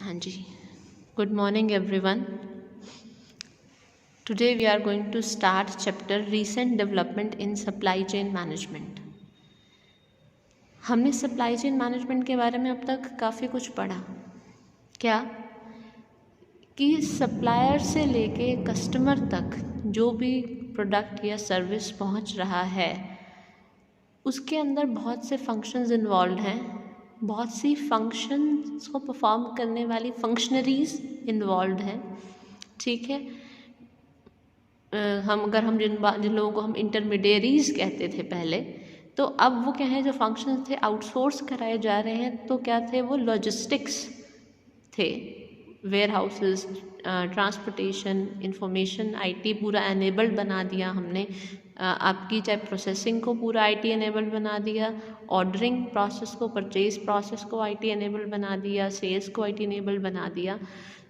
हाँ जी, good morning everyone. Today we are going to start chapter recent development in supply chain management. हमने supply chain management के बारे में अब तक काफ़ी कुछ पढ़ा। क्या कि सप्लायर से लेके कस्टमर तक जो भी प्रोडक्ट या सर्विस पहुंच रहा है उसके अंदर बहुत से फंक्शंस इन्वॉल्व हैं, बहुत सी फंक्शंस को परफॉर्म करने वाली फंक्शनरीज इन्वॉल्व हैं। ठीक है, हम जिन लोगों को हम इंटरमीडियरीज कहते थे पहले, तो अब वो क्या है, जो फंक्शंस थे आउटसोर्स कराए जा रहे हैं। तो क्या थे वो? लॉजिस्टिक्स थे, warehouses, transportation, information, IT पूरा एनेबल्ड बना दिया हमने। आपकी चाहे प्रोसेसिंग को पूरा आईटी एनेबल्ड बना दिया, ऑर्डरिंग प्रोसेस को, परचेज प्रोसेस को आईटी एनेबल्ड बना दिया, सेल्स को आईटी एनेबल्ड बना दिया।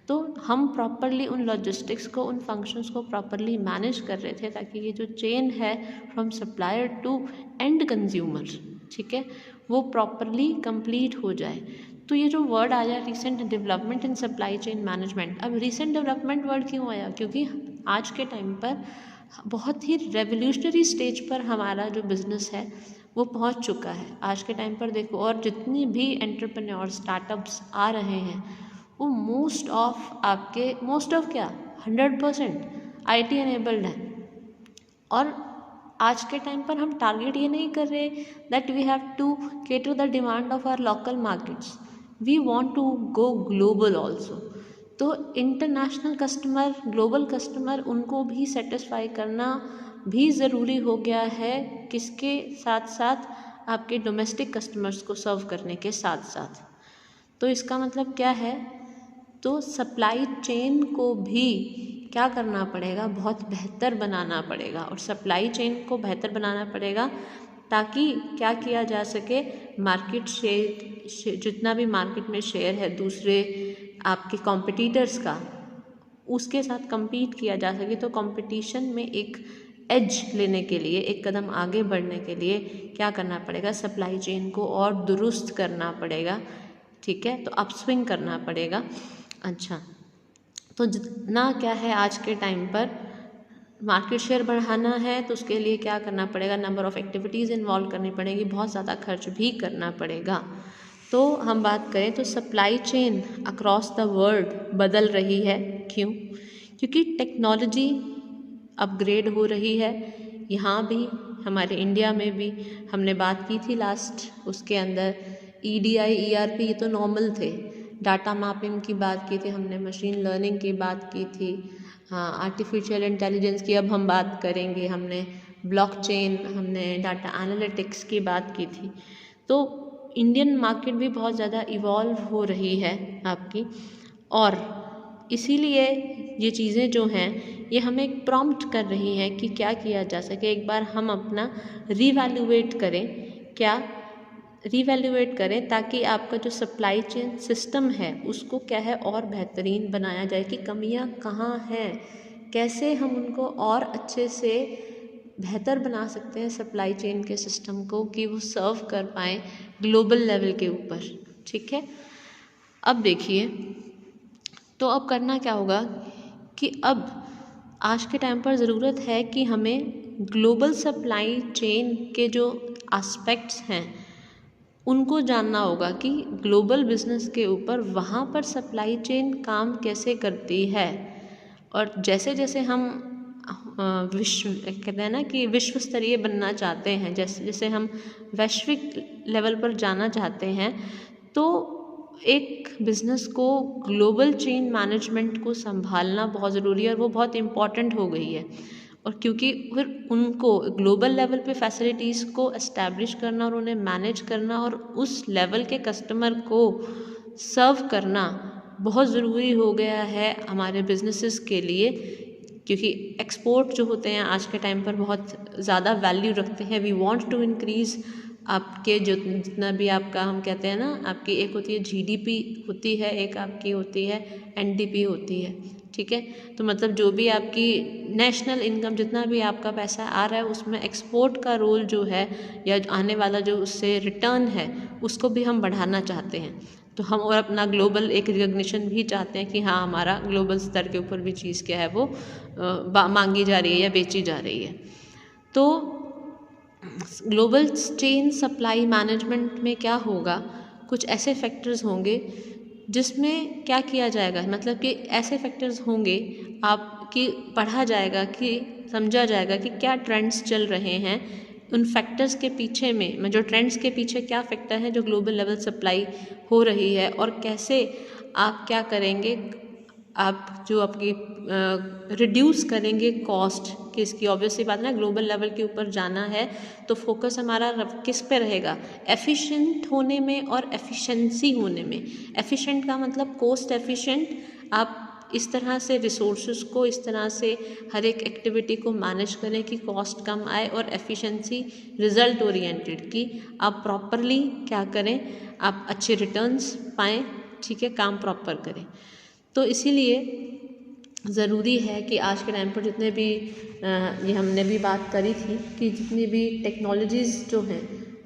तो हम प्रॉपरली उन लॉजिस्टिक्स को, उन फंक्शंस को प्रॉपरली मैनेज कर रहे थे ताकि ये जो चेन है from supplier to end consumer, ठीक है, वो प्रॉपरली कंप्लीट हो जाए। तो ये जो वर्ड आया recent development in supply chain management, अब रिसेंट डेवलपमेंट वर्ड क्यों आया? क्योंकि आज के टाइम पर बहुत ही रेवोल्यूशनरी स्टेज पर हमारा जो बिज़नेस है वो पहुंच चुका है। आज के टाइम पर देखो, और जितनी भी एंटरप्रेन्योर स्टार्टअप्स आ रहे हैं वो मोस्ट ऑफ क्या 100% आईटी एनेबल्ड है। और आज के टाइम पर हम टारगेट ये नहीं कर रहे that we have to cater the demand of our local markets, we want to go global also. तो इंटरनेशनल कस्टमर, ग्लोबल कस्टमर, उनको भी सेटिस्फाई करना भी ज़रूरी हो गया है। किसके साथ साथ? आपके डोमेस्टिक कस्टमर्स को सर्व करने के साथ साथ। तो इसका मतलब क्या है? तो सप्लाई चेन को भी क्या करना पड़ेगा? बहुत बेहतर बनाना पड़ेगा। और सप्लाई चेन को बेहतर बनाना पड़ेगा ताकि क्या किया जा सके, मार्केट शेयर, जितना भी मार्केट में शेयर है दूसरे आपके कॉम्पिटिटर्स का, उसके साथ compete किया जा सके। तो कंपटीशन में एक एज लेने के लिए, एक कदम आगे बढ़ने के लिए क्या करना पड़ेगा? सप्लाई चेन को और दुरुस्त करना पड़ेगा, ठीक है, तो अपस्विंग करना पड़ेगा। अच्छा, तो जितना क्या है आज के टाइम पर मार्केट शेयर बढ़ाना है तो उसके लिए क्या करना पड़ेगा? नंबर ऑफ़ एक्टिविटीज़ इन्वॉल्व करनी पड़ेगी, बहुत ज़्यादा खर्च भी करना पड़ेगा। तो हम बात करें तो supply chain across the world बदल रही है। क्यों? क्योंकि टेक्नोलॉजी अपग्रेड हो रही है। यहाँ भी, हमारे इंडिया में भी, हमने बात की थी लास्ट, उसके अंदर EDI, ERP ये तो नॉर्मल थे। डाटा मैपिंग की बात की थी हमने, मशीन लर्निंग की बात की थी, हाँ, आर्टिफिशियल इंटेलिजेंस की अब हम बात करेंगे, हमने ब्लॉकचेन, हमने डाटा एनालिटिक्स की बात की थी। तो इंडियन मार्केट भी बहुत ज़्यादा इवॉल्व हो रही है आपकी, और इसीलिए ये चीज़ें जो हैं ये हमें प्रॉम्प्ट कर रही हैं कि क्या किया जा सके। एक बार हम अपना रिवैल्यूएट करें, क्या रिवैल्यूएट करें, ताकि आपका जो सप्लाई चेन सिस्टम है उसको क्या है और बेहतरीन बनाया जाए कि कमियां कहाँ हैं, कैसे हम उनको और अच्छे से बेहतर बना सकते हैं सप्लाई चेन के सिस्टम को, कि वो सर्व कर पाएँ ग्लोबल लेवल के ऊपर, ठीक है। अब देखिए, तो अब करना क्या होगा कि अब आज के टाइम पर ज़रूरत है कि हमें ग्लोबल सप्लाई चेन के जो एस्पेक्ट्स हैं उनको जानना होगा कि ग्लोबल बिजनेस के ऊपर वहाँ पर सप्लाई चेन काम कैसे करती है। और जैसे जैसे हम विश्व, कहते हैं ना कि विश्व स्तरीय बनना चाहते हैं, जैसे जैसे हम वैश्विक लेवल पर जाना चाहते हैं, तो एक बिज़नेस को ग्लोबल चेन मैनेजमेंट को संभालना बहुत ज़रूरी है और वो बहुत इम्पॉर्टेंट हो गई है। और क्योंकि फिर उनको ग्लोबल लेवल पे फैसिलिटीज़ को एस्टैब्लिश करना और उन्हें मैनेज करना और उस लेवल के कस्टमर को सर्व करना बहुत ज़रूरी हो गया है हमारे बिजनेसेस के लिए। क्योंकि एक्सपोर्ट जो होते हैं आज के टाइम पर बहुत ज़्यादा वैल्यू रखते हैं। वी वांट टू इंक्रीज़ आपके जो जितना भी आपका, हम कहते हैं ना, आपकी एक होती है GDP होती है, एक आपकी होती है NDP होती है, ठीक है। तो मतलब जो भी आपकी नेशनल इनकम, जितना भी आपका पैसा आ रहा है उसमें एक्सपोर्ट का रोल जो है, या आने वाला जो उससे रिटर्न है, उसको भी हम बढ़ाना चाहते हैं। तो हम और अपना ग्लोबल एक रिकग्निशन भी चाहते हैं कि हाँ हमारा ग्लोबल स्तर के ऊपर भी चीज़ क्या है वो मांगी जा रही है या बेची जा रही है। तो ग्लोबल चेन सप्लाई मैनेजमेंट में क्या होगा, कुछ ऐसे फैक्टर्स होंगे जिसमें क्या किया जाएगा, मतलब कि ऐसे फैक्टर्स होंगे आपकी पढ़ा जाएगा कि समझा जाएगा कि क्या ट्रेंड्स चल रहे हैं, उन फैक्टर्स के पीछे में जो ट्रेंड्स के पीछे क्या फैक्टर है जो ग्लोबल लेवल सप्लाई हो रही है, और कैसे आप क्या करेंगे, आप जो आपकी रिड्यूस करेंगे कॉस्ट कि इसकी ऑब्वियसली बात ना ग्लोबल लेवल के ऊपर जाना है तो फोकस हमारा किस पे रहेगा, एफिशिएंट होने में और एफिशिएंसी होने में। एफिशिएंट का मतलब कॉस्ट एफिशिएंट, आप इस तरह से रिसोर्सेज को इस तरह से हर एक एक्टिविटी को मैनेज करें कि कॉस्ट कम आए, और एफिशिएंसी रिजल्ट ओरिएंटेड कि आप प्रॉपरली क्या करें, आप अच्छे रिटर्न्स पाएँ, ठीक है, काम प्रॉपर करें। तो इसीलिए ज़रूरी है कि आज के टाइम पर जितने भी ये हमने भी बात करी थी कि जितनी भी टेक्नोलॉजीज़ जो हैं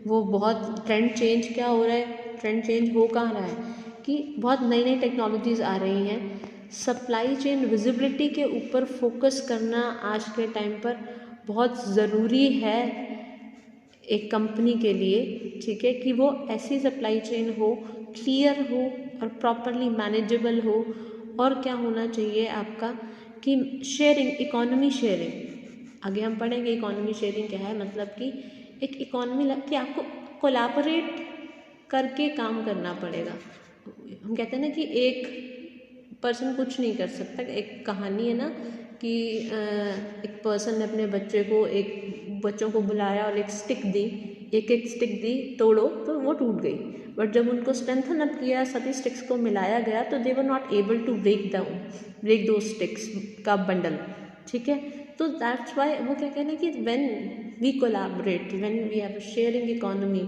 वो बहुत ट्रेंड चेंज क्या हो रहा है, ट्रेंड चेंज हो कहाँ रहा है कि बहुत नई नई टेक्नोलॉजीज़ आ रही हैं। सप्लाई चेन विजिबिलिटी के ऊपर फोकस करना आज के टाइम पर बहुत ज़रूरी है एक कंपनी के लिए, ठीक है, कि वो ऐसी सप्लाई चेन हो, क्लियर हो और प्रॉपरली मैनेजेबल हो। और क्या होना चाहिए आपका कि शेयरिंग, इकोनॉमी शेयरिंग, आगे हम पढ़ेंगे इकोनॉमी शेयरिंग क्या है, मतलब कि एक इकोनॉमी कि आपको कोलैबोरेट करके काम करना पड़ेगा। हम कहते हैं ना कि एक पर्सन कुछ नहीं कर सकता। एक कहानी है ना कि एक पर्सन ने अपने बच्चों को बुलाया और एक स्टिक दी, एक स्टिक दी, तोड़ो, तो वो टूट गई। बट जब उनको स्ट्रेंथन अप किया, सभी स्टिक्स को मिलाया गया, तो they were not able to break दो स्टिक्स का बंडल, ठीक है। तो दैट्स वाई वो क्या कहना कि when we collaborate, when we have sharing economy,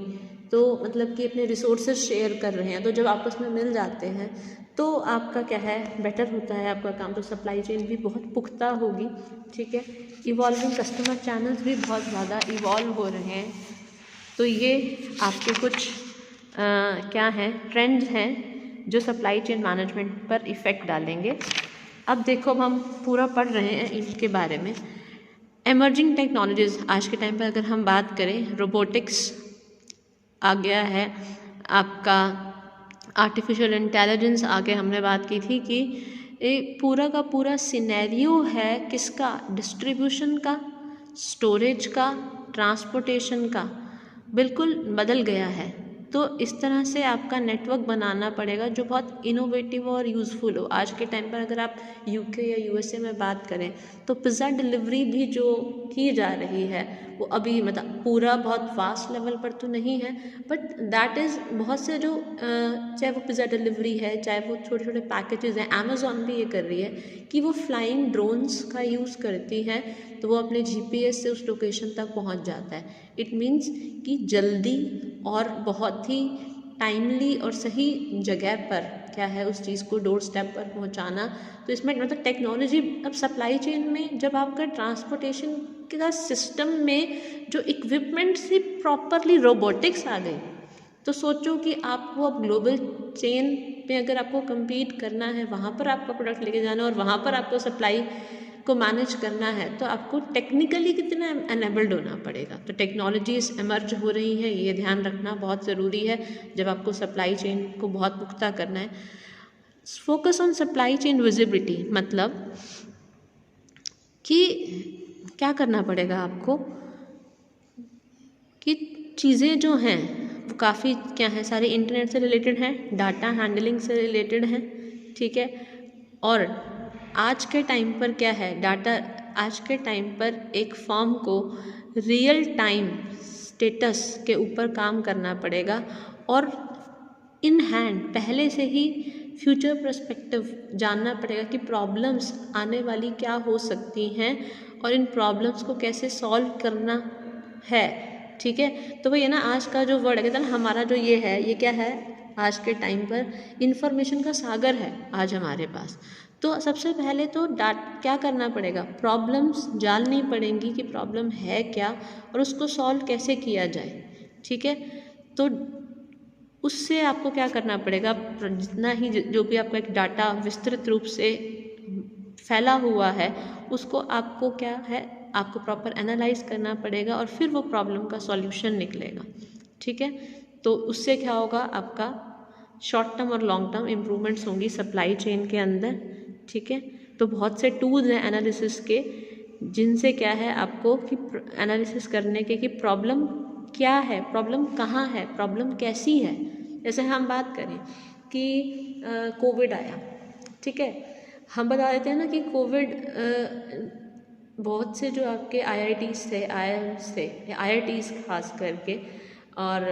तो मतलब कि अपने रिसोर्सेज शेयर कर रहे हैं, तो जब आपस में मिल जाते हैं तो आपका क्या है, बेटर होता है आपका काम, तो सप्लाई चेन भी बहुत पुख्ता होगी, ठीक है। इवॉल्विंग कस्टमर चैनल्स भी बहुत ज़्यादा इवॉल्व हो रहे हैं। तो ये आपके कुछ क्या हैं ट्रेंड्स हैं जो सप्लाई चेन मैनेजमेंट पर इफ़ेक्ट डालेंगे। अब देखो हम पूरा पढ़ रहे हैं इनके बारे में। एमर्जिंग टेक्नोलॉजीज़, आज के टाइम पर अगर हम बात करें, रोबोटिक्स आ गया है, आपका आर्टिफिशियल इंटेलिजेंस आगे हमने बात की थी कि एक पूरा का पूरा सिनेरियो है किसका, डिस्ट्रीब्यूशन का, स्टोरेज का, ट्रांसपोर्टेशन का, बिल्कुल बदल गया है। तो इस तरह से आपका नेटवर्क बनाना पड़ेगा जो बहुत इनोवेटिव और यूज़फुल हो। आज के टाइम पर अगर आप यूके या यूएसए में बात करें तो पिज़्ज़ा डिलीवरी भी जो की जा रही है वो अभी मतलब पूरा बहुत फास्ट लेवल पर तो नहीं है, बट दैट इज़ बहुत से जो चाहे वो पिज़्ज़ा डिलीवरी है, चाहे वो छोटे छोटे पैकेजेस हैं, अमेज़ॉन भी ये कर रही है कि वो फ्लाइंग ड्रोन्स का यूज़ करती है, तो वो अपने जीपीएस से उस लोकेशन तक पहुंच जाता है। इट मीन्स कि जल्दी और बहुत ही टाइमली और सही जगह पर क्या है उस चीज़ को डोर स्टेप पर पहुंचाना। तो इसमें मतलब टेक्नोलॉजी अब सप्लाई चेन में जब आपका ट्रांसपोर्टेशन का सिस्टम में जो इक्विपमेंट से प्रॉपरली रोबोटिक्स आ गई, तो सोचो कि आपको अब ग्लोबल चेन पे अगर आपको कम्पीट करना है, वहाँ पर आपका प्रोडक्ट लेके जाना है और वहाँ पर आपको सप्लाई को मैनेज करना है, तो आपको टेक्निकली कितना एनेबल्ड होना पड़ेगा। तो टेक्नोलॉजीज एमर्ज हो रही हैं, ये ध्यान रखना बहुत ज़रूरी है जब आपको सप्लाई चेन को बहुत पुख्ता करना है। Focus on supply chain visibility, मतलब कि क्या करना पड़ेगा आपको कि चीज़ें जो हैं वो काफ़ी क्या है, सारी इंटरनेट से रिलेटेड हैं, डाटा हैंडलिंग से रिलेटेड हैं, ठीक है। और आज के टाइम पर क्या है, डाटा आज के टाइम पर एक फर्म को रियल टाइम स्टेटस के ऊपर काम करना पड़ेगा और इन हैंड पहले से ही फ्यूचर पर्सपेक्टिव जानना पड़ेगा कि प्रॉब्लम्स आने वाली क्या हो सकती हैं और इन प्रॉब्लम्स को कैसे सॉल्व करना है, ठीक है। तो वही है ना, आज का जो वर्ड है कहते हैं ना, हमारा जो ये है, ये क्या है, आज के टाइम पर इंफॉर्मेशन का सागर है आज हमारे पास। तो सबसे पहले तो क्या करना पड़ेगा, प्रॉब्लम्स जाननी पड़ेंगी कि प्रॉब्लम है क्या और उसको सॉल्व कैसे किया जाए, ठीक है। तो उससे आपको क्या करना पड़ेगा, जितना ही जो भी आपका एक डाटा विस्तृत रूप से फैला हुआ है उसको आपको क्या है, आपको प्रॉपर एनालाइज करना पड़ेगा और फिर वो प्रॉब्लम का सॉल्यूशन निकलेगा। ठीक है, तो उससे क्या होगा, आपका शॉर्ट टर्म और लॉन्ग टर्म इम्प्रूवमेंट्स होंगी सप्लाई चेन के अंदर। ठीक है, तो बहुत से टूल्स हैं एनालिसिस के जिनसे क्या है आपको कि एनालिसिस करने के कि प्रॉब्लम क्या है, प्रॉब्लम कहाँ है, प्रॉब्लम कैसी है। जैसे हम बात करें कि कोविड आया, ठीक है, हम बता देते हैं ना कि कोविड बहुत से जो आपके IITs थे, IIMs थे, IITs खास करके, और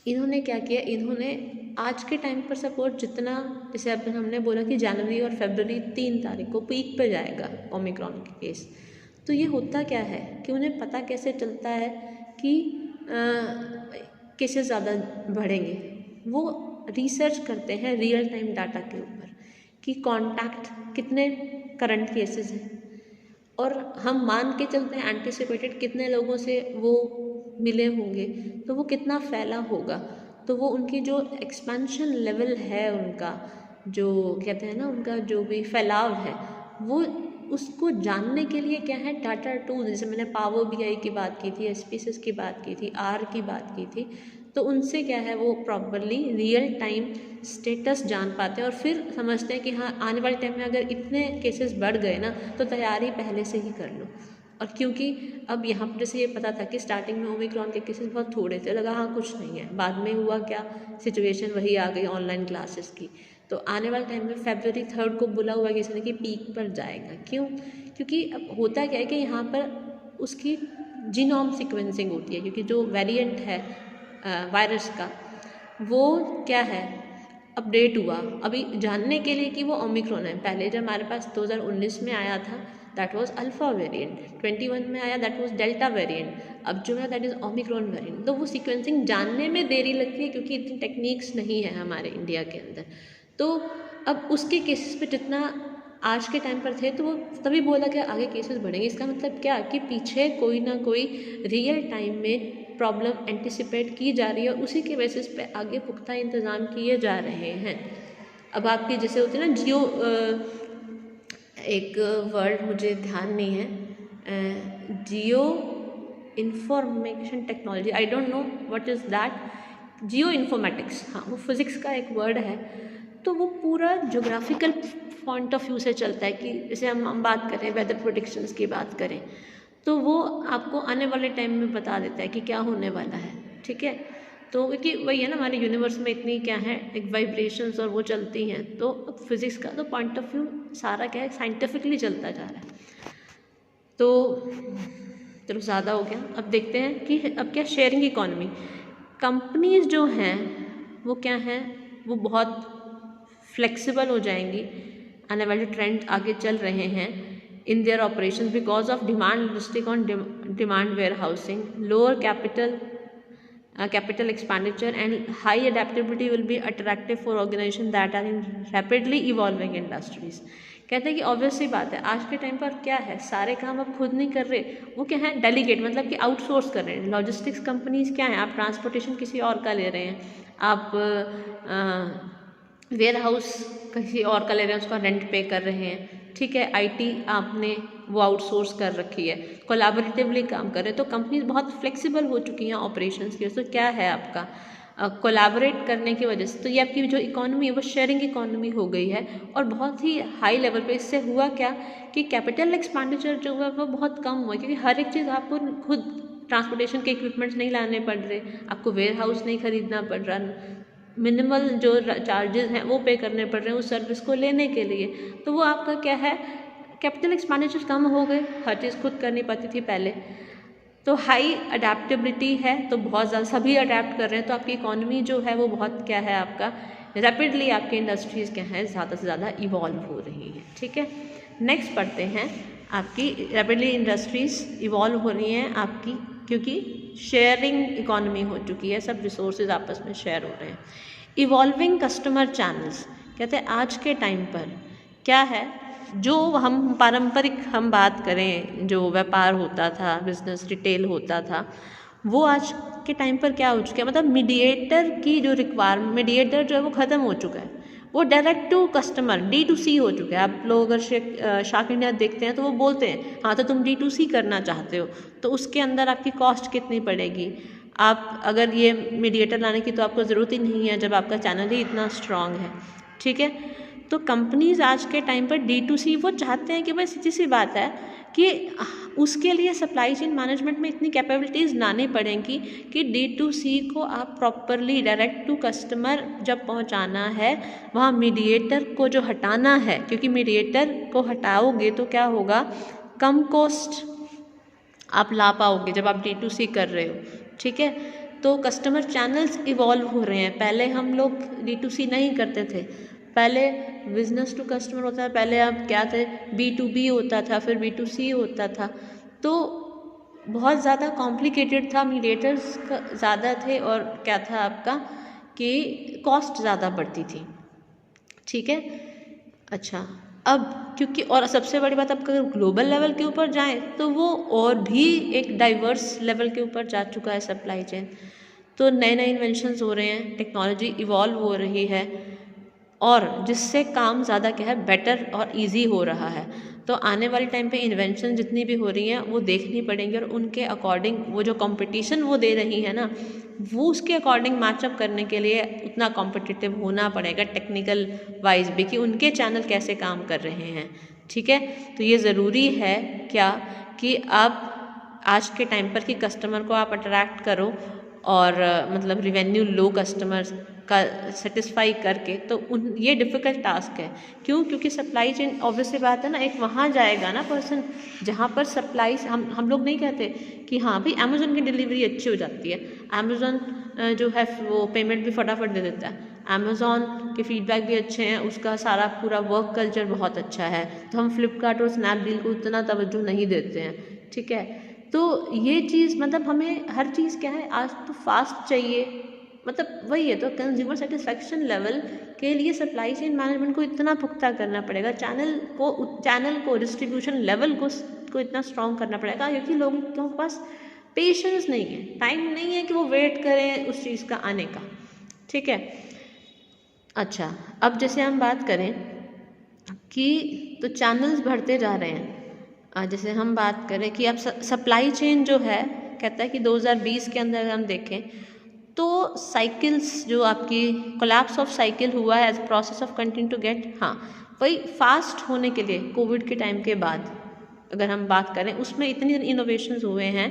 इन्होंने क्या किया, इन्होंने आज के टाइम पर सपोर्ट जितना, जैसे अब हमने बोला कि जनवरी और फरवरी 3 तारीख को पीक पे जाएगा ओमिक्रॉन के केस, तो ये होता क्या है कि उन्हें पता कैसे चलता है कि केसेस ज़्यादा बढ़ेंगे। वो रिसर्च करते हैं रियल टाइम डाटा के ऊपर कि कॉन्टैक्ट कितने करंट केसेस हैं, और हम मान के चलते हैं एंटिसिपेटेड कितने लोगों से वो मिले होंगे, तो वो कितना फैला होगा। तो वो उनकी जो एक्सपेंशन लेवल है, उनका जो कहते हैं ना, उनका जो भी फैलाव है, वो उसको जानने के लिए क्या है, डाटा टूल, जैसे मैंने पावर BI की बात की थी, SPSS की बात की थी, R की बात की थी, तो उनसे क्या है वो प्रॉपरली रियल टाइम स्टेटस जान पाते हैं और फिर समझते हैं कि हाँ आने वाले टाइम में अगर इतने केसेस बढ़ गए ना तो तैयारी पहले से ही कर लो। और क्योंकि अब यहाँ पर जैसे ये पता था कि स्टार्टिंग में ओमिक्रॉन के केसेस बहुत थोड़े थे, लगा हाँ कुछ नहीं है, बाद में हुआ क्या, सिचुएशन वही आ गई ऑनलाइन क्लासेस की। तो आने वाले टाइम में February 3 को बोला हुआ किसी ने कि पीक पर जाएगा। क्यों? क्योंकि अब होता क्या है कि यहाँ पर उसकी जीनोम सीक्वेंसिंग होती है, क्योंकि जो वेरिएंट है वायरस का वो क्या है अपडेट हुआ अभी जानने के लिए कि वो ओमिक्रॉन है। पहले जब हमारे पास 2019 में आया था दैट वाज अल्फा वेरिएंट, 21 में आया दैट वाज डेल्टा वेरिएंट, अब जो है दैट इज़ ओमिक्रॉन वेरिएंट। तो वो सीक्वेंसिंग जानने में देरी लगती है क्योंकि इतनी टेक्निक्स नहीं है हमारे इंडिया के अंदर। तो अब उसके केसेस पे जितना आज के टाइम पर थे तो वो तभी बोला कि आगे केसेस बढ़ेंगे। इसका मतलब क्या कि पीछे कोई ना कोई रियल टाइम में प्रॉब्लम एंटिसिपेट की जा रही है और उसी के बेसिस पे आगे पुख्ता इंतज़ाम किए जा रहे हैं। अब आपकी जैसे होती है ना जियो, एक वर्ड मुझे ध्यान नहीं है, geo information technology, I don't know what is that, geo informatics, हाँ वो फिज़िक्स का एक वर्ड है। तो वो पूरा जोग्राफिकल पॉइंट ऑफ व्यू से चलता है कि जैसे हम बात करें वेदर प्रेडिक्शंस की बात करें तो वो आपको आने वाले टाइम में बता देता है कि क्या होने वाला है। ठीक है, तो क्योंकि वही है ना, हमारे यूनिवर्स में इतनी क्या है एक वाइब्रेशंस और वो चलती हैं, तो फिज़िक्स का तो पॉइंट ऑफ व्यू सारा क्या है साइंटिफिकली चलता जा रहा है। तो चलो ज़्यादा हो गया, अब देखते हैं कि अब क्या शेयरिंग इकॉनमी, कंपनीज जो हैं वो क्या हैं वो बहुत फ्लेक्सिबल हो जाएंगी, आने वाले ट्रेंड आगे चल रहे हैं in their operations because of demand logistic on demand warehousing, lower capital expenditure and high adaptability will be attractive for organizations that are in rapidly evolving industries। कहते हैं कि ऑब्वियस सी बात है आज के टाइम पर क्या है सारे काम अब खुद नहीं कर रहे, वो क्या है डेलीगेट, मतलब कि आउटसोर्स कर रहे हैं। लॉजिस्टिक्स कंपनीज क्या है, आप ट्रांसपोर्टेशन किसी और का ले रहे हैं, आप वेयर हाउस किसी और का ले रहे हैं, उसका रेंट पे कर रहे हैं। ठीक है, IT आपने वो आउटसोर्स कर रखी है, कोलैबोरेटिवली काम कर रहे हैं। तो कंपनीज बहुत फ्लेक्सिबल हो चुकी हैं ऑपरेशंस की। तो क्या है आपका कोलैबोरेट करने की वजह से तो ये आपकी जो इकोनॉमी है वो शेयरिंग इकोनॉमी हो गई है और बहुत ही हाई लेवल पे। इससे हुआ क्या कि कैपिटल एक्सपेंडिचर जो हुआ वो बहुत कम हुआ, क्योंकि हर एक चीज़ आपको खुद ट्रांसपोर्टेशन के इक्विपमेंट्स नहीं लाने पड़ रहे, आपको वेयर हाउस नहीं खरीदना पड़ रहा, मिनिमल जो चार्जेस हैं वो पे करने पड़ रहे हैं उस सर्विस को लेने के लिए। तो वो आपका क्या है कैपिटल एक्सपेंडिचर कम हो गए, हर चीज़ खुद करनी पड़ती थी पहले। तो हाई अडेप्टेबिलिटी है, तो बहुत ज़्यादा सभी अडेप्ट कर रहे हैं, तो आपकी इकोनॉमी जो है वो बहुत क्या है आपका रैपिडली आपकी इंडस्ट्रीज़ क्या है ज़्यादा से ज़्यादा इवॉल्व हो रही हैं। ठीक है, नेक्स्ट पढ़ते हैं, आपकी रैपिडली इंडस्ट्रीज़ इवॉल्व हो रही हैं आपकी क्योंकि शेयरिंग इकोनॉमी हो चुकी है, सब रिसोर्सेज आपस में शेयर हो रहे हैं। इवॉल्विंग कस्टमर चैनल्स, कहते हैं आज के टाइम पर क्या है जो हम पारंपरिक हम बात करें जो व्यापार होता था, बिजनेस रिटेल होता था, वो आज के टाइम पर क्या हो चुका है, मतलब मीडिएटर की जो मीडिएटर जो है वो ख़त्म हो चुका है, वो डायरेक्ट टू कस्टमर D2C हो चुका है। आप लोग अगर शार्क इंडिया देखते हैं तो वो बोलते हैं हाँ तो तुम D2C करना चाहते हो तो उसके अंदर आपकी कॉस्ट कितनी पड़ेगी, आप अगर ये मीडिएटर लाने की तो आपको ज़रूरत ही नहीं है जब आपका चैनल ही इतना स्ट्रांग है। ठीक है, तो कंपनीज आज के टाइम पर D2C वो चाहते हैं कि भाई सीधी सी बात है कि उसके लिए सप्लाई चेन मैनेजमेंट में इतनी कैपेबिलिटीज़ लानी पड़ेंगी कि D2C को आप प्रॉपरली डायरेक्ट टू कस्टमर जब पहुंचाना है, वहाँ मीडिएटर को जो हटाना है, क्योंकि मीडिएटर को हटाओगे तो क्या होगा, कम कॉस्ट आप ला पाओगे जब आप D2C कर रहे हो। ठीक है, तो कस्टमर चैनल्स इवॉल्व हो रहे हैं। पहले हम लोग D2C नहीं करते थे, पहले बिजनेस टू कस्टमर होता था, पहले अब क्या थे B2B होता था, फिर B2C होता था, तो बहुत ज़्यादा कॉम्प्लिकेटेड था, मीडिएटर्स ज़्यादा थे और क्या था आपका कि कॉस्ट ज़्यादा बढ़ती थी। ठीक है, अच्छा अब क्योंकि और सबसे बड़ी बात, अब अगर ग्लोबल लेवल के ऊपर जाएं तो वो और भी एक डाइवर्स लेवल के ऊपर जा चुका है सप्लाई चेन। तो नए नए इन्वेंशंस हो रहे हैं, टेक्नोलॉजी इवॉल्व हो रही है और जिससे काम ज़्यादा क्या है बेटर और इजी हो रहा है। तो आने वाले टाइम पे इन्वेंशन जितनी भी हो रही हैं वो देखनी पड़ेंगी और उनके अकॉर्डिंग वो जो कंपटीशन वो दे रही है ना, वो उसके अकॉर्डिंग मैचअप करने के लिए उतना कॉम्पिटिटिव होना पड़ेगा टेक्निकल वाइज भी कि उनके चैनल कैसे काम कर रहे हैं। ठीक है, तो ये ज़रूरी है क्या कि आप आज के टाइम पर कि कस्टमर को आप अट्रैक्ट करो और मतलब रिवेन्यू लो कस्टमर्स का सेटिस्फाई करके, तो ये डिफ़िकल्ट टास्क है। क्यों? क्योंकि सप्लाई चेन ऑब्वियसली बात है ना, एक वहाँ जाएगा ना पर्सन जहाँ पर सप्लाई हम लोग नहीं कहते कि हाँ भाई अमेज़न की डिलीवरी अच्छी हो जाती है, अमेज़न जो है वो पेमेंट भी फटाफट दे देता है, अमेज़ॉन के फीडबैक भी अच्छे हैं, उसका सारा पूरा वर्क कल्चर बहुत अच्छा है, तो हम फ्लिपकार्ट और स्नैपडील को उतना तवज्जो नहीं देते हैं। ठीक है, तो ये चीज़ मतलब हमें हर चीज़ क्या है आज तो फास्ट चाहिए, मतलब वही है, तो कंज्यूमर सेटिस्फेक्शन लेवल के लिए सप्लाई चेन मैनेजमेंट को इतना पुख्ता करना पड़ेगा, चैनल को डिस्ट्रीब्यूशन लेवल को इतना स्ट्रॉन्ग करना पड़ेगा, क्योंकि लोगों के पास पेशेंस नहीं है, टाइम नहीं है कि वो वेट करें उस चीज़ का आने का। ठीक है, अच्छा अब जैसे हम बात करें कि तो चैनल्स बढ़ते जा रहे हैं, जैसे हम बात करें कि अब सप्लाई चेन जो है कहता है कि 2020 के अंदर अगर हम देखें तो साइकिल्स जो आपकी कोलैप्स ऑफ साइकिल हुआ है as process of continue to get, हाँ वही फास्ट होने के लिए कोविड के टाइम के बाद अगर हम बात करें उसमें इतनी इनोवेशंस हुए हैं,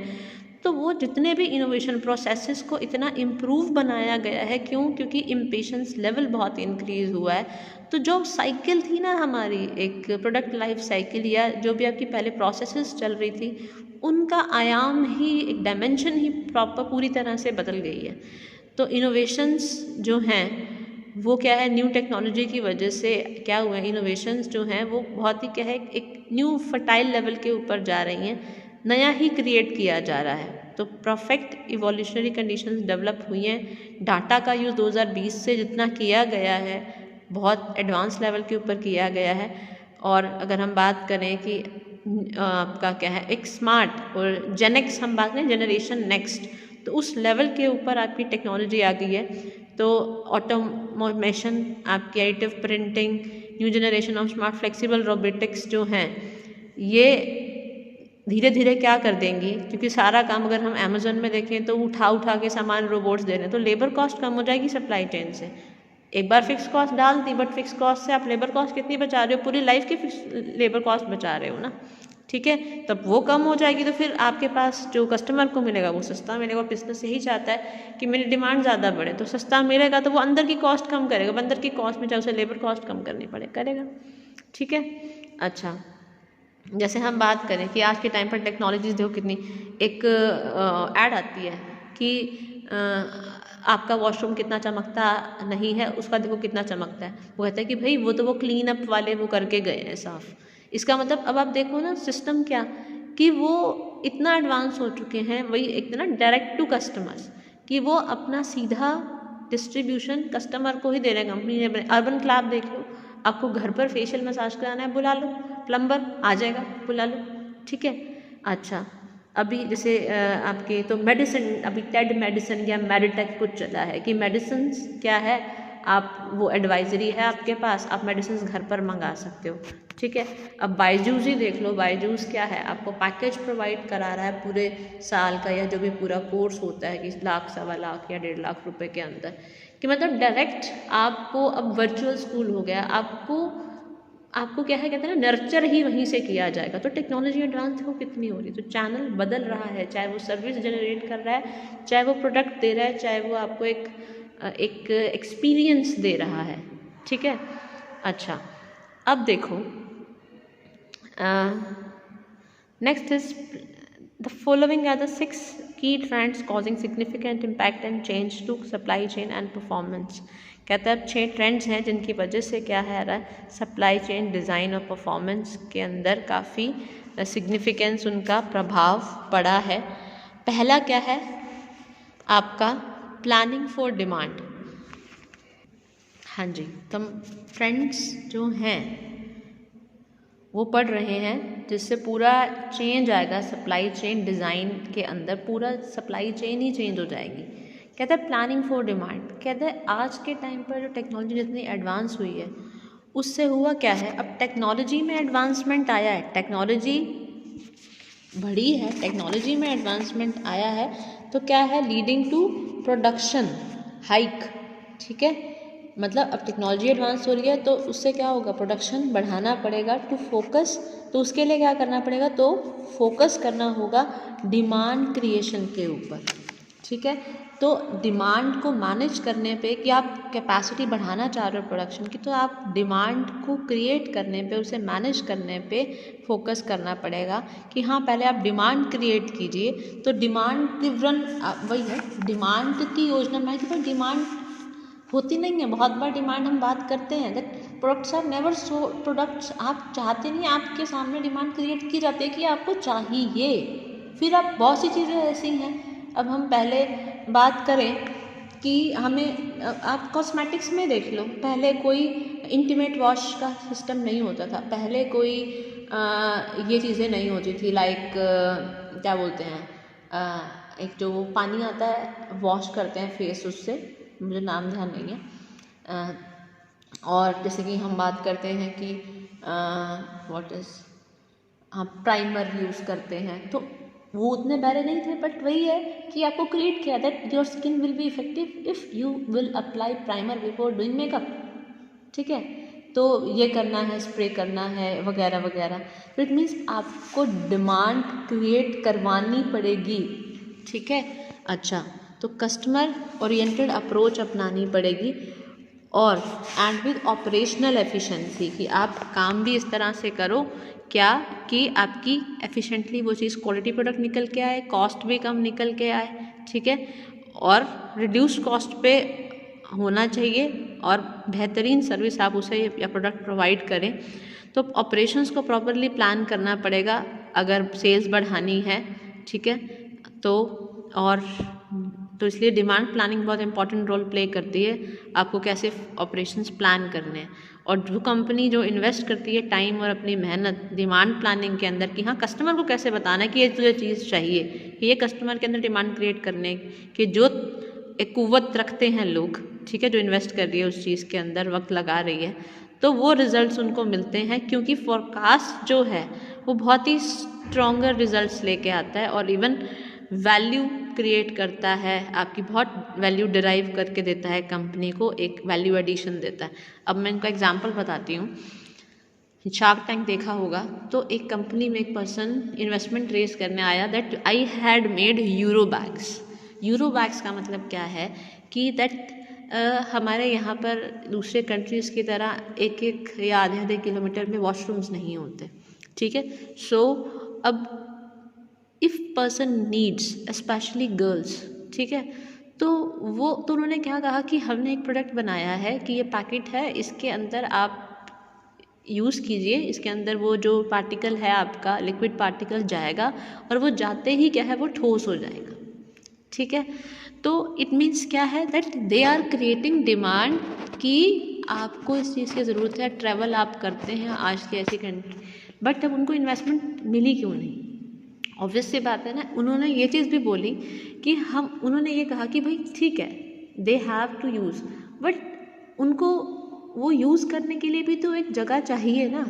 तो वो जितने भी इनोवेशन प्रोसेसेस को इतना इम्प्रूव बनाया गया है। क्यों? क्योंकि इम्पेशेंस लेवल बहुत इंक्रीज़ हुआ है। तो जो साइकिल थी ना हमारी एक प्रोडक्ट लाइफ साइकिल या जो भी आपकी पहले प्रोसेसेस चल रही थी, उनका आयाम ही एक डायमेंशन ही प्रॉपर पूरी तरह से बदल गई है। तो इनोवेशंस जो हैं वो क्या है, न्यू टेक्नोलॉजी की वजह से क्या हुआ है, इनोवेशंस जो हैं वो बहुत ही क्या है एक न्यू फर्टाइल लेवल के ऊपर जा रही हैं, नया ही क्रिएट किया जा रहा है। तो परफेक्ट इवोल्यूशनरी कंडीशंस डेवलप हुई हैं। डाटा का यूज़ 2020 से जितना किया गया है बहुत एडवांस लेवल के ऊपर किया गया है। और अगर हम बात करें कि आपका क्या है एक स्मार्ट और जेनेक्स हम बात करें जनरेशन नेक्स्ट, तो उस लेवल के ऊपर आपकी टेक्नोलॉजी आ गई है। तो ऑटोमेशन, आपकी additive printing, new generation of smart flexible robotics जो हैं ये धीरे धीरे क्या कर देंगी, क्योंकि सारा काम अगर हम अमेज़न में देखें तो उठा के सामान रोबोट्स दे रहे हैं, तो लेबर कॉस्ट कम हो जाएगी सप्लाई चेन से। एक बार फिक्स कॉस्ट डाल दी, बट फिक्स कॉस्ट से आप लेबर कॉस्ट कितनी बचा रहे हो, पूरी लाइफ की लेबर कॉस्ट बचा रहे हो ना। ठीक है, तब वो कम हो जाएगी तो फिर आपके पास जो कस्टमर को मिलेगा वो सस्ता मिलेगा। बिजनेस यही चाहता है कि मेरी डिमांड ज़्यादा बढ़े, तो सस्ता मिलेगा तो वो अंदर की कॉस्ट कम करेगा, अंदर की कॉस्ट में चाहे उसे लेबर कॉस्ट कम करनी पड़े करेगा। ठीक है, अच्छा जैसे हम बात करें कि आज के टाइम पर टेक्नोलॉजीज देखो कितनी, एक ऐड आती है कि आपका वॉशरूम कितना चमकता नहीं है, उसका देखो कितना चमकता है। वो कहता है कि भाई वो तो वो क्लीन अप वाले वो करके गए हैं साफ। इसका मतलब अब आप देखो ना सिस्टम क्या कि वो इतना एडवांस हो चुके हैं, वही एक ना डायरेक्ट टू कस्टमर्स कि वो अपना सीधा डिस्ट्रीब्यूशन कस्टमर को ही दे रहे हैं। कंपनी ने अर्बन क्लैब देख लो, आपको घर पर फेशियल मसाज कराना है बुला लो, प्लम्बर आ जाएगा बुला लो। ठीक है, अच्छा अभी जैसे आपके तो मेडिसिन, अभी टेड मेडिसिन या मेडिटेक कुछ चला है कि मेडिसिन क्या है, आप वो एडवाइजरी है आपके पास, आप मेडिसिन घर पर मंगा सकते हो, ठीक है। अब बायजूस ही देख लो, बायजूस क्या है, आपको पैकेज प्रोवाइड करा रहा है पूरे साल का या जो भी पूरा कोर्स होता है कि लाख, 1.25 लाख या 1.5 लाख रुपए के अंदर, कि मतलब डायरेक्ट आपको, अब वर्चुअल स्कूल हो गया, आपको क्या है, कहते हैं ना, नर्चर ही वहीं से किया जाएगा। तो टेक्नोलॉजी एडवांस हो कितनी हो रही है, तो चैनल बदल रहा है, चाहे वो सर्विस जनरेट कर रहा है, चाहे वो प्रोडक्ट दे रहा है, चाहे वो आपको एक एक्सपीरियंस दे रहा है, ठीक है। अच्छा, अब देखो next is the following are the 6 key trends causing significant impact and change to supply chain and performance। कहता है अब 6 ट्रेंड्स हैं जिनकी वजह से क्या है रहा है, सप्लाई चेन डिज़ाइन और परफॉर्मेंस के अंदर काफ़ी सिग्निफिकेंस उनका प्रभाव पड़ा है। पहला क्या है आपका, प्लानिंग फॉर डिमांड। हाँ जी, तो ट्रेंड्स जो हैं वो पढ़ रहे हैं, जिससे पूरा चेंज आएगा सप्लाई चेन डिज़ाइन के अंदर, पूरा सप्लाई चेन ही चेंज हो जाएगी। कहता है प्लानिंग फॉर डिमांड, कहता है आज के टाइम पर जो टेक्नोलॉजी जितनी एडवांस हुई है उससे हुआ क्या है, अब टेक्नोलॉजी में एडवांसमेंट आया है, टेक्नोलॉजी बढ़ी है, टेक्नोलॉजी में एडवांसमेंट आया है, तो क्या है, लीडिंग टू प्रोडक्शन हाइक, ठीक है। मतलब अब टेक्नोलॉजी एडवांस हो रही है तो उससे क्या होगा, प्रोडक्शन बढ़ाना पड़ेगा टू फोकस, तो उसके लिए क्या करना पड़ेगा, तो फोकस करना होगा डिमांड क्रिएशन के ऊपर, ठीक है। तो डिमांड को मैनेज करने पे, कि आप कैपेसिटी बढ़ाना चाह रहे हो प्रोडक्शन की, तो आप डिमांड को क्रिएट करने पे, उसे मैनेज करने पे फोकस करना पड़ेगा कि हाँ पहले आप डिमांड क्रिएट कीजिए। तो डिमांड ड्रिवन वही है, डिमांड की योजना बनाई, पर डिमांड होती नहीं है। बहुत बार डिमांड हम बात करते हैं that products are never so, products आप चाहते नहीं, आपके सामने डिमांड क्रिएट की जाती है कि आपको चाहिए, फिर आप बहुत सी चीज़ें ऐसी हैं। अब हम पहले बात करें कि हमें, आप कॉस्मेटिक्स में देख लो, पहले कोई इंटीमेट वॉश का सिस्टम नहीं होता था, पहले कोई ये चीज़ें नहीं होती थी, लाइक क्या बोलते हैं, एक जो पानी आता है वॉश करते हैं फेस, उससे मुझे नाम ध्यान नहीं है। और जैसे कि हम बात करते हैं कि व्हाट इज़, हम प्राइमर यूज़ करते हैं, तो वो उतने पहले नहीं थे, बट वही है कि आपको क्रिएट किया that your skin will be effective if you will apply primer before doing makeup, ठीक है। तो ये करना है, स्प्रे करना है वगैरह वगैरह, तो इट मीन्स आपको डिमांड क्रिएट करवानी पड़ेगी, ठीक है। अच्छा, तो कस्टमर ओरिएंटेड अप्रोच अपनानी पड़ेगी, और एंड विद ऑपरेशनल एफिशिएंसी, कि आप काम भी इस तरह से करो क्या कि आपकी एफिशिएंटली वो चीज़, क्वालिटी प्रोडक्ट निकल के आए, कॉस्ट भी कम निकल के आए, ठीक है, और रिड्यूस कॉस्ट पे होना चाहिए, और बेहतरीन सर्विस आप उसे या प्रोडक्ट प्रोवाइड करें। तो ऑपरेशंस को प्रॉपरली प्लान करना पड़ेगा अगर सेल्स बढ़ानी है, ठीक है। तो इसलिए डिमांड प्लानिंग बहुत इंपॉर्टेंट रोल प्ले करती है, आपको कैसे ऑपरेशंस प्लान करने हैं। और जो कंपनी जो इन्वेस्ट करती है टाइम और अपनी मेहनत डिमांड प्लानिंग के अंदर, कि हाँ कस्टमर को कैसे बताना है कि ये तुझे चीज़ चाहिए, कि ये कस्टमर के अंदर डिमांड क्रिएट करने की जो एक कुव्वत रखते हैं लोग, ठीक है, जो इन्वेस्ट कर रही है उस चीज़ के अंदर, वक्त लगा रही है, तो वो रिजल्ट्स उनको मिलते हैं, क्योंकि फोरकास्ट जो है वो बहुत ही स्ट्रॉन्गर रिजल्ट्स लेके आता है, और इवन वैल्यू क्रिएट करता है, आपकी बहुत वैल्यू डिराइव करके देता है, कंपनी को एक वैल्यू एडिशन देता है। अब मैं इनका एग्जांपल बताती हूँ। शार्क टैंक देखा होगा, तो एक कंपनी में एक पर्सन इन्वेस्टमेंट रेज करने आया that I had made euro bags. Euro bags का मतलब क्या है कि दैट हमारे यहाँ पर दूसरे कंट्रीज़ की तरह एक एक या आधे आधे किलोमीटर में वॉशरूम्स नहीं होते, ठीक है। सो अब if person needs specially girls, ठीक है, तो उन्होंने क्या कहा कि हमने एक प्रोडक्ट बनाया है कि ये पैकेट है, इसके अंदर आप यूज़ कीजिए, इसके अंदर वो जो पार्टिकल है आपका लिक्विड पार्टिकल जाएगा, और वो जाते ही क्या है वो ठोस हो जाएगा, ठीक है। तो इट मीन्स क्या है that they are creating demand कि आपको इस चीज़ की ज़रूरत है, ट्रैवल आप करते हैं आज की ऐसी कंट्री, बट अब उनको इन्वेस्टमेंट मिली क्यों नहीं, ऑब्वियस सी बात है ना। उन्होंने ये चीज़ भी बोली कि उन्होंने ये कहा कि भाई ठीक है, they have to use, but उनको वो यूज़ करने के लिए भी तो एक जगह चाहिए ना।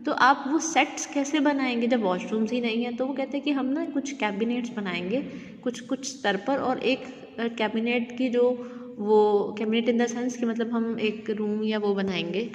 तो आप वो सेट्स कैसे बनाएंगे जब वॉशरूम्स ही नहीं है? तो वो कहते हैं कि हम ना कुछ कैबिनेट्स बनाएंगे कुछ कुछ स्तर पर, और एक कैबिनेट की जो वो कैबिनेट इन द सेंस कि मतलब हम एक रूम या वो बनाएंगे